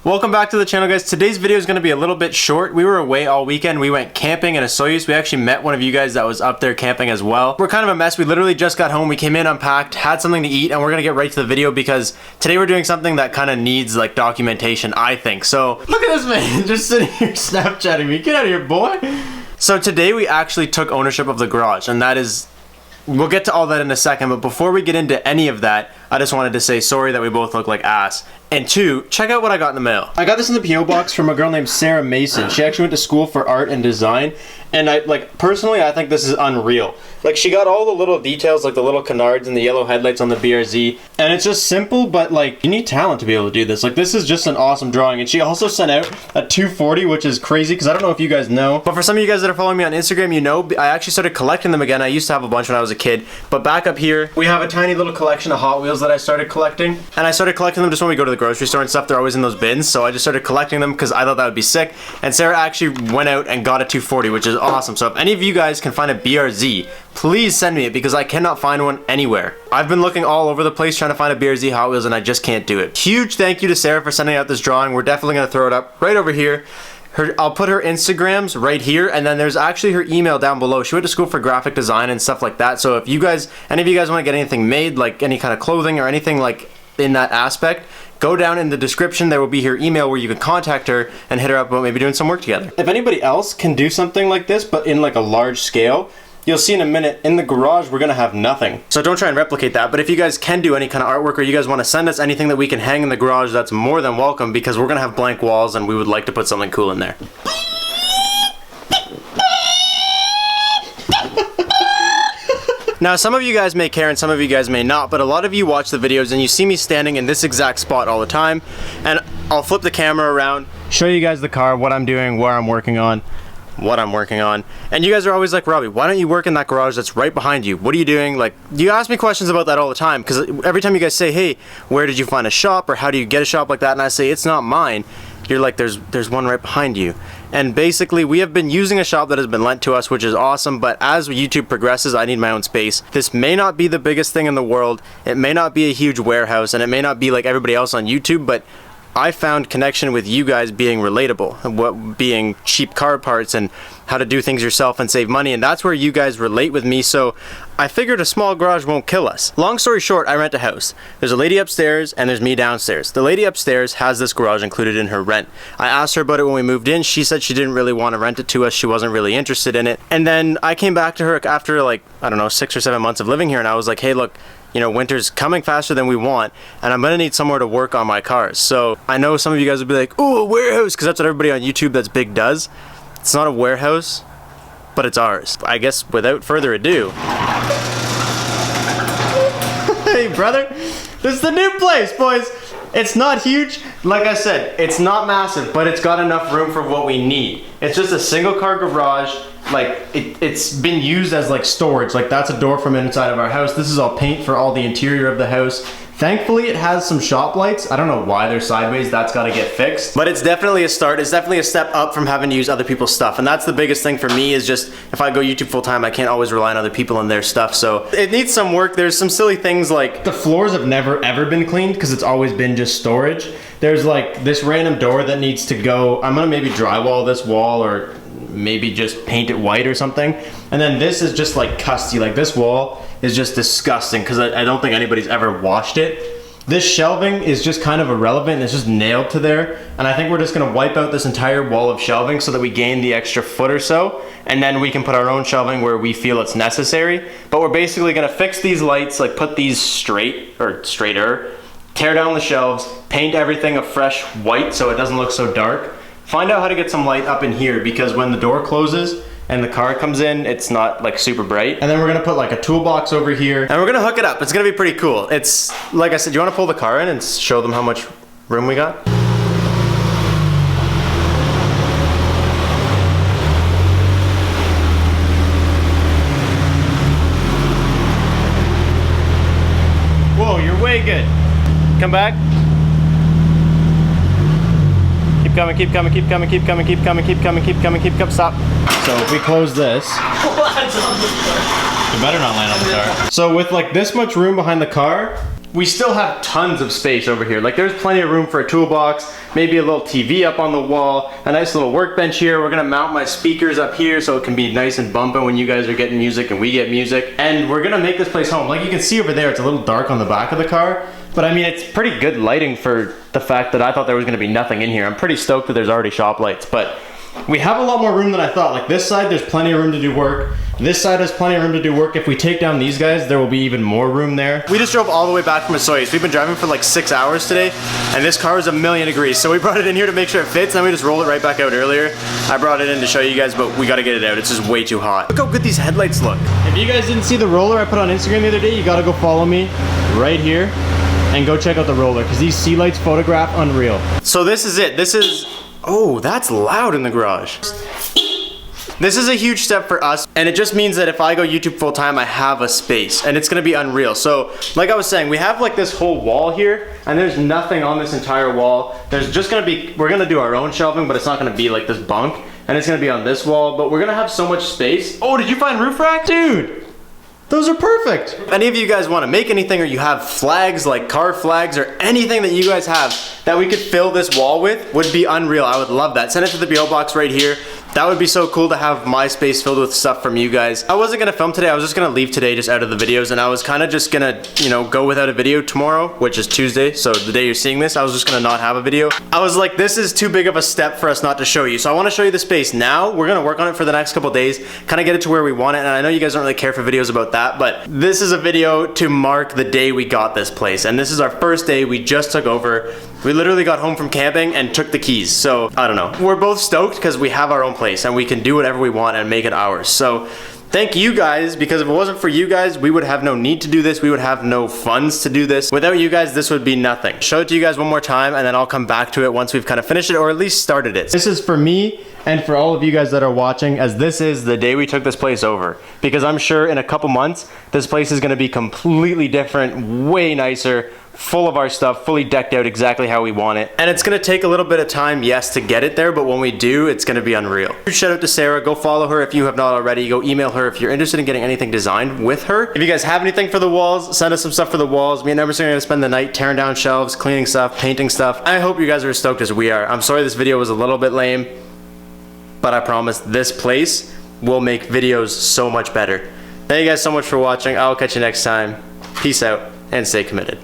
Welcome back to the channel, guys. Today's video is going to be a little bit short. We were away all weekend. We went camping in a Soyuz. We actually met one of you guys that was up there camping as well. We're kind of a mess. We literally just got home. We came in, unpacked, had something to eat, and we're going to get right to the video because today we're doing something that kind of needs like documentation, I think. So look at this man just sitting here Snapchatting me. Get out of here, boy. So today we actually took ownership of the garage, and that is... We'll get to all that in a second, but before we get into any of that, I just wanted to say sorry that we both look like ass. And two, check out what I got in the mail. I got this in the P.O. box from a girl named Sara Mason. She actually went to school for art and design, and personally, I think this is unreal. Like, she got all the little details, like the little canards and the yellow headlights on the BRZ, and it's just simple, but like, you need talent to be able to do this. Like, this is just an awesome drawing, and she also sent out a 240, which is crazy, because I don't know if you guys know, but for some of you guys that are following me on Instagram, you know, I actually started collecting them again. I used to have a bunch when I was a kid, but back up here, we have a tiny little collection of Hot Wheels that I started collecting, and I started collecting them just when we go to the grocery store and stuff. They're always in those bins, so I just started collecting them because I thought that would be sick, and Sara actually went out and got a 240, which is awesome. So if any of you guys can find a BRZ, please send me it because I cannot find one anywhere. I've been looking all over the place trying to find a BRZ Hot Wheels and I just can't do it. Huge thank you to Sara for sending out this drawing. We're definitely going to throw it up right over here. I'll put her Instagrams right here, and then there's actually her email down below. She went to school for graphic design and stuff like that, so if you guys, any of you guys want to get anything made, like any kind of clothing or anything like in that aspect, go down in the description. There will be her email where you can contact her and hit her up about maybe doing some work together. If anybody else can do something like this, but in like a large scale, you'll see in a minute, in the garage, we're gonna have nothing. So don't try and replicate that, but if you guys can do any kind of artwork or you guys wanna send us anything that we can hang in the garage, that's more than welcome because we're gonna have blank walls and we would like to put something cool in there. Now, some of you guys may care and some of you guys may not, but a lot of you watch the videos and you see me standing in this exact spot all the time, and I'll flip the camera around, show you guys the car, what I'm doing, where I'm working on, and you guys are always like, Robbie, why don't you work in that garage that's right behind you? What are you doing? Like, you ask me questions about that all the time, because every time you guys say, hey, where did you find a shop, or how do you get a shop like that, and I say, it's not mine, you're like, there's one right behind you. And basically, we have been using a shop that has been lent to us, which is awesome, but as YouTube progresses, I need my own space. This may not be the biggest thing in the world, it may not be a huge warehouse, and it may not be like everybody else on YouTube, but I found connection with you guys being relatable, being cheap car parts and how to do things yourself and save money, and that's where you guys relate with me, so I figured a small garage won't kill us. Long story short, I rent a house. There's a lady upstairs and there's me downstairs. The lady upstairs has this garage included in her rent. I asked her about it when we moved in. She said she didn't really want to rent it to us. She wasn't really interested in it. And then I came back to her after like, I don't know, 6 or 7 months of living here, and I was like, hey, look, you know, winter's coming faster than we want, and I'm gonna need somewhere to work on my cars. So I know some of you guys would be like, oh, a warehouse, because that's what everybody on YouTube that's big does. It's not a warehouse, but it's ours. I guess without further ado. Hey, brother, this is the new place, boys. It's not huge. Like I said, it's not massive, but it's got enough room for what we need. It's just a single car garage. Like, it's been used as like storage. Like, that's a door from inside of our house. This is all paint for all the interior of the house. Thankfully, it has some shop lights. I don't know why they're sideways. That's got to get fixed. But it's definitely a start. It's definitely a step up from having to use other people's stuff. And that's the biggest thing for me is just, if I go YouTube full time, I can't always rely on other people and their stuff. So it needs some work. There's some silly things like the floors have never ever been cleaned because it's always been just storage. There's like this random door that needs to go. I'm gonna maybe drywall this wall or maybe just paint it white or something. And then this is just like custy. Like, this wall is just disgusting because I don't think anybody's ever washed it. This shelving is just kind of irrelevant. It's just nailed to there. And I think we're just gonna wipe out this entire wall of shelving so that we gain the extra foot or so. And then we can put our own shelving where we feel it's necessary. But we're basically gonna fix these lights, like put these straight or straighter, tear down the shelves, paint everything a fresh white so it doesn't look so dark. Find out how to get some light up in here because when the door closes and the car comes in, it's not like super bright. And then we're gonna put like a toolbox over here and we're gonna hook it up. It's gonna be pretty cool. It's, like I said, you wanna pull the car in and show them how much room we got? Whoa, you're way good. Come back. Keep coming, keep coming, keep coming, keep coming, keep coming, keep coming, keep coming, keep coming, stop. So if we close this, you better not land on the car. So with like this much room behind the car, we still have tons of space over here. Like there's plenty of room for a toolbox, maybe a little TV up on the wall, a nice little workbench here. We're gonna mount my speakers up here so it can be nice and bumping when you guys are getting music and we get music. And we're gonna make this place home. Like you can see over there, it's a little dark on the back of the car, but I mean, it's pretty good lighting for the fact that I thought there was gonna be nothing in here. I'm pretty stoked that there's already shop lights, but we have a lot more room than I thought. Like this side, there's plenty of room to do work. This side has plenty of room to do work. If we take down these guys, there will be even more room there. We just drove all the way back from Soyuz. We've been driving for like 6 hours today, and this car is a million degrees. So we brought it in here to make sure it fits, and then we just rolled it right back out earlier. I brought it in to show you guys, but we gotta get it out. It's just way too hot. Look how good these headlights look. If you guys didn't see the roller I put on Instagram the other day, you gotta go follow me right here and go check out the roller, because these sea lights photograph unreal. So this is it. This is, oh, that's loud in the garage. This is a huge step for us, and it just means that if I go YouTube full time, I have a space, and it's gonna be unreal. So, like I was saying, we have like this whole wall here, and there's nothing on this entire wall. There's just gonna be, we're gonna do our own shelving, but it's not gonna be like this bunk, and it's gonna be on this wall, but we're gonna have so much space. Oh, did you find roof rack? Dude! Those are perfect. If any of you guys want to make anything, or you have flags like car flags or anything that you guys have that we could fill this wall with, would be unreal. I would love that. Send it to the PO box right here. That would be so cool to have my space filled with stuff from you guys. I wasn't gonna film today. I was just gonna leave today just out of the videos, and I was kind of just gonna, you know, go without a video tomorrow, which is Tuesday. So the day you're seeing this, I was just gonna not have a video. I was like, this is too big of a step for us not to show you. So I want to show you the space now. We're gonna work on it for the next couple days, kind of get it to where we want it. And I know you guys don't really care for videos about that, but this is a video to mark the day we got this place. And this is our first day. We just took over. We literally got home from camping and took the keys. So I don't know. We're both stoked because we have our own place and we can do whatever we want and make it ours. So thank you guys, because if it wasn't for you guys, we would have no need to do this. We would have no funds to do this. Without you guys, this would be nothing. Show it to you guys one more time, and then I'll come back to it once we've kind of finished it, or at least started it. This is for me and for all of you guys that are watching, as this is the day we took this place over. Because I'm sure in a couple months, this place is gonna be completely different, way nicer, full of our stuff, fully decked out exactly how we want it. And it's gonna take a little bit of time, yes, to get it there, but when we do, it's gonna be unreal. Huge shout out to Sara. Go follow her if you have not already. Go email her if you're interested in getting anything designed with her. If you guys have anything for the walls, send us some stuff for the walls. Me and Emerson are gonna spend the night tearing down shelves, cleaning stuff, painting stuff. I hope you guys are as stoked as we are. I'm sorry this video was a little bit lame, but I promise this place will make videos so much better. Thank you guys so much for watching. I'll catch you next time. Peace out and stay committed.